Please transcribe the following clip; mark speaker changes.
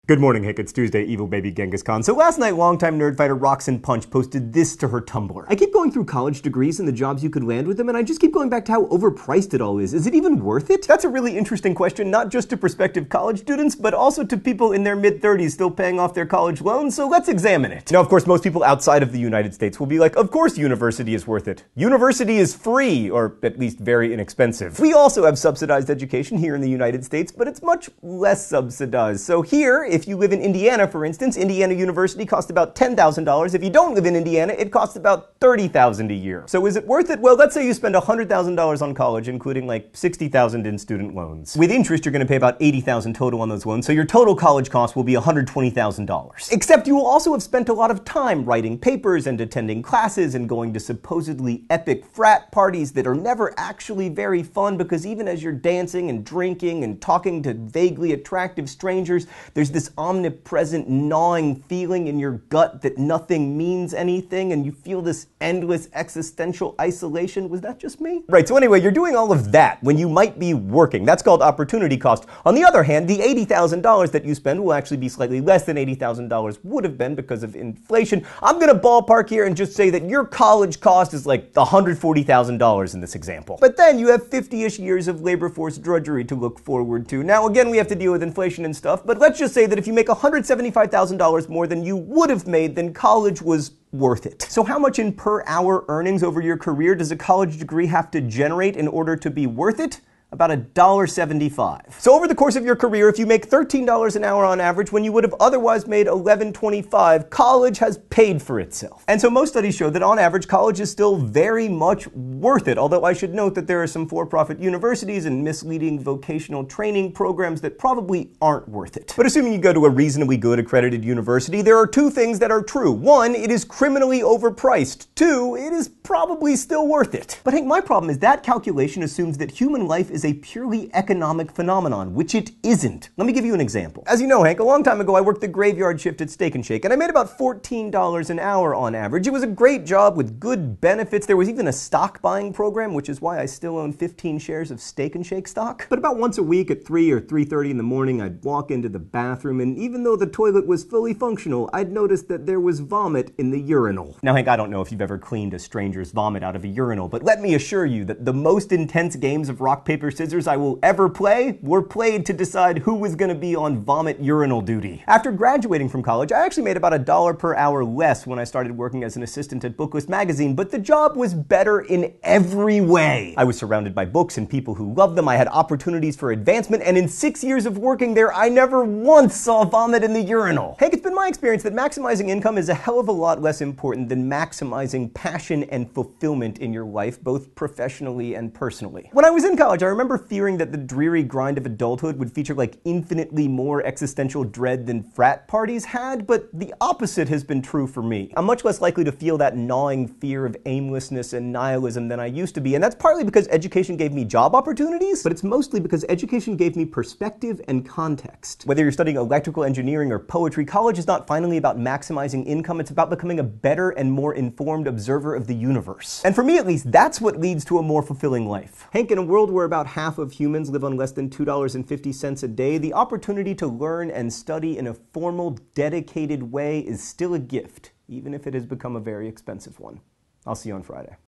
Speaker 1: Good morning, Hank. It's Tuesday, evil baby Genghis Khan. So last night, longtime nerd fighter Roxanne Punch posted this to her Tumblr. I keep going through college degrees and the jobs you could land with them, and I just keep going back to how overpriced it all is. Is it even worth it? That's a really interesting question, not just to prospective college students, but also to people in their mid-30s still paying off their college loans, so let's examine it. Now, of course, most people outside of the United States will be like, of course university is worth it. University is free, or at least very inexpensive. We also have subsidized education here in the United States, but it's much less subsidized. So here, if you live in Indiana, for instance, Indiana University costs about $10,000. If you don't live in Indiana, it costs about $30,000 a year. So is it worth it? Well, let's say you spend $100,000 on college, including like $60,000 in student loans. With interest, you're going to pay about $80,000 total on those loans, so your total college cost will be $120,000. Except you will also have spent a lot of time writing papers and attending classes and going to supposedly epic frat parties that are never actually very fun, because even as you're dancing and drinking and talking to vaguely attractive strangers, there's this omnipresent gnawing feeling in your gut that nothing means anything, and you feel this endless existential isolation. Was that just me? Right, so anyway, you're doing all of that when you might be working. That's called opportunity cost. On the other hand, the $80,000 that you spend will actually be slightly less than $80,000 would have been because of inflation. I'm gonna ballpark here and just say that your college cost is like $140,000 in this example. But then you have 50-ish years of labor force drudgery to look forward to. Now, again, we have to deal with inflation and stuff, but let's just say that if you make $175,000 more than you would have made, then college was worth it. So how much in per hour earnings over your career does a college degree have to generate in order to be worth it? About $1.75. So over the course of your career, if you make $13 an hour on average when you would have otherwise made $11.25, college has paid for itself. And so most studies show that on average, college is still very much worth it, although I should note that there are some for-profit universities and misleading vocational training programs that probably aren't worth it. But assuming you go to a reasonably good accredited university, there are two things that are true. One, it is criminally overpriced. Two, it is probably still worth it. But Hank, my problem is that calculation assumes that human life is a purely economic phenomenon, which it isn't. Let me give you an example. As you know, Hank, a long time ago I worked the graveyard shift at Steak 'n Shake, and I made about $14 an hour on average. It was a great job with good benefits. There was even a stock buying program, which is why I still own 15 shares of Steak 'n Shake stock. But about once a week at 3 or 3:30 in the morning, I'd walk into the bathroom, and even though the toilet was fully functional, I'd notice that there was vomit in the urinal. Now, Hank, I don't know if you've ever cleaned a stranger's vomit out of a urinal, but let me assure you that the most intense games of rock, paper, scissors I will ever play were played to decide who was going to be on vomit urinal duty. After graduating from college, I actually made about $1 per hour less when I started working as an assistant at Booklist magazine, but the job was better in every way. I was surrounded by books and people who loved them. I had opportunities for advancement, and in 6 years of working there, I never once saw vomit in the urinal. Hank, it's been my experience that maximizing income is a hell of a lot less important than maximizing passion and fulfillment in your life, both professionally and personally. When I was in college, I remember fearing that the dreary grind of adulthood would feature like infinitely more existential dread than frat parties had, but the opposite has been true for me. I'm much less likely to feel that gnawing fear of aimlessness and nihilism than I used to be, and that's partly because education gave me job opportunities, but it's mostly because education gave me perspective and context. Whether you're studying electrical engineering or poetry, college is not finally about maximizing income, it's about becoming a better and more informed observer of the universe. And for me at least, that's what leads to a more fulfilling life. Hank, in a world where about half of humans live on less than $2.50 a day, the opportunity to learn and study in a formal, dedicated way is still a gift, even if it has become a very expensive one. I'll see you on Friday.